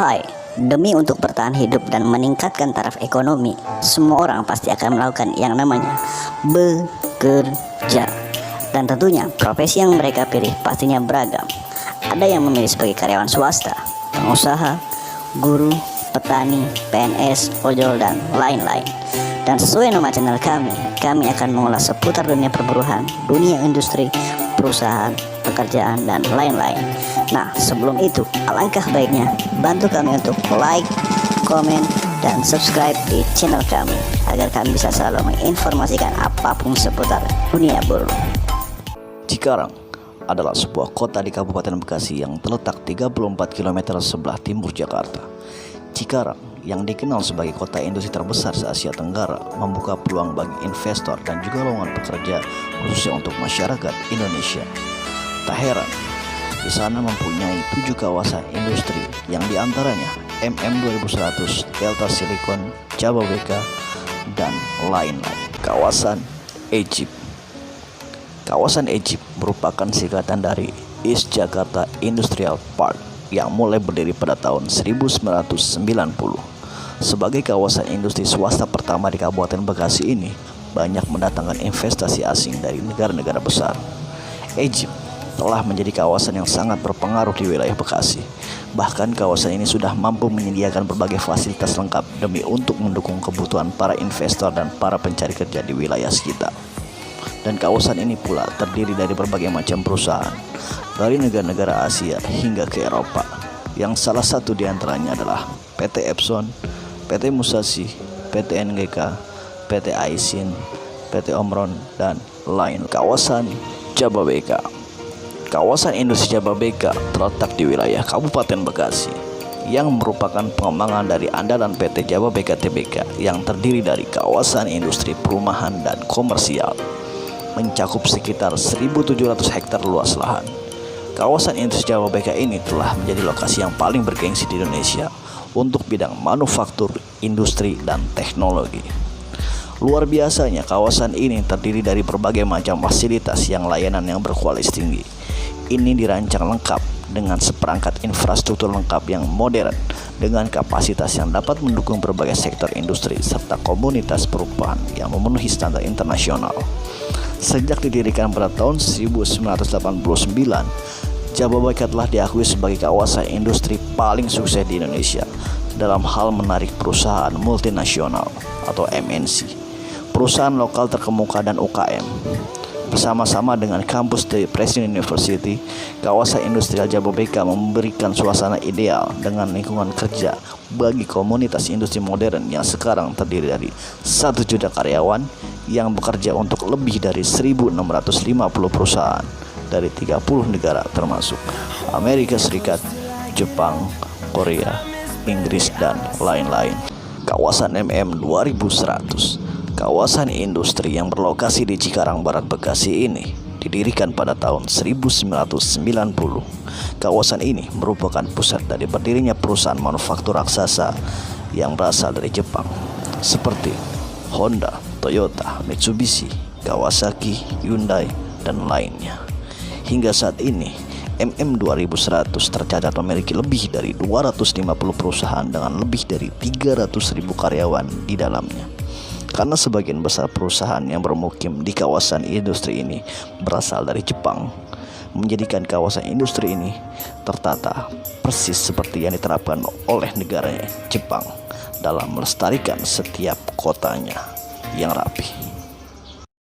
Hai, demi untuk bertahan hidup dan meningkatkan taraf ekonomi, semua orang pasti akan melakukan yang namanya bekerja. Dan tentunya profesi yang mereka pilih pastinya beragam. Ada yang memilih sebagai karyawan swasta, pengusaha, guru, petani, PNS, ojol, dan lain-lain. Dan sesuai nama channel kami akan mengulas seputar dunia perburuhan, dunia industri, perusahaan, pekerjaan, dan lain-lain. Nah, sebelum itu, alangkah baiknya bantu kami untuk like, komen, dan subscribe di channel kami agar kami bisa selalu menginformasikan apapun seputar dunia buruh. Cikarang adalah sebuah kota di Kabupaten Bekasi yang terletak 34 km sebelah timur Jakarta. Cikarang yang dikenal sebagai kota industri terbesar se-Asia Tenggara membuka peluang bagi investor dan juga lowongan pekerja khususnya untuk masyarakat Indonesia. Tak heran, di sana mempunyai 7 kawasan industri yang diantaranya MM2100, Delta Silicon, Jababeka, dan lain-lain. Kawasan Egypt. Kawasan Egypt merupakan singkatan dari East Jakarta Industrial Park yang mulai berdiri pada tahun 1990. Sebagai kawasan industri swasta pertama di Kabupaten Bekasi ini, banyak mendatangkan investasi asing dari negara-negara besar. Egypt telah menjadi kawasan yang sangat berpengaruh di wilayah Bekasi. Bahkan kawasan ini sudah mampu menyediakan berbagai fasilitas lengkap demi untuk mendukung kebutuhan para investor dan para pencari kerja di wilayah sekitar. Dan kawasan ini pula terdiri dari berbagai macam perusahaan dari negara-negara Asia hingga ke Eropa, yang salah satu diantaranya adalah PT Epson, PT Musashi, PT NGK, PT Aisin, PT Omron, dan lain. Kawasan Jababeka. Kawasan industri Jababeka terletak di wilayah Kabupaten Bekasi yang merupakan pengembangan dari andalan PT Jababeka Tbk yang terdiri dari kawasan industri perumahan dan komersial, mencakup sekitar 1.700 hektar luas lahan. Kawasan industri Jababeka ini telah menjadi lokasi yang paling bergengsi di Indonesia untuk bidang manufaktur, industri, dan teknologi. Luar biasanya, kawasan ini terdiri dari berbagai macam fasilitas yang layanan yang berkualitas tinggi. Ini dirancang lengkap dengan seperangkat infrastruktur lengkap yang modern dengan kapasitas yang dapat mendukung berbagai sektor industri serta komunitas perubahan yang memenuhi standar internasional. Sejak didirikan pada tahun 1989, Jababeka telah diakui sebagai kawasan industri paling sukses di Indonesia dalam hal menarik perusahaan multinasional atau MNC, perusahaan lokal terkemuka dan UKM. Bersama-sama dengan kampus dari Presiden University, kawasan industrial Jababeka memberikan suasana ideal dengan lingkungan kerja bagi komunitas industri modern yang sekarang terdiri dari 1 juta karyawan yang bekerja untuk lebih dari 1.650 perusahaan dari 30 negara termasuk Amerika Serikat, Jepang, Korea, Inggris, dan lain-lain. Kawasan MM2100, kawasan industri yang berlokasi di Cikarang Barat Bekasi ini didirikan pada tahun 1990. Kawasan ini merupakan pusat dari berdirinya perusahaan manufaktur raksasa yang berasal dari Jepang seperti Honda, Toyota, Mitsubishi, Kawasaki, Hyundai, dan lainnya. Hingga saat ini, MM2100 tercatat memiliki lebih dari 250 perusahaan dengan lebih dari 300.000 karyawan di dalamnya. Karena sebagian besar perusahaan yang bermukim di kawasan industri ini berasal dari Jepang, menjadikan kawasan industri ini tertata persis seperti yang diterapkan oleh negara Jepang dalam melestarikan setiap kotanya yang rapi.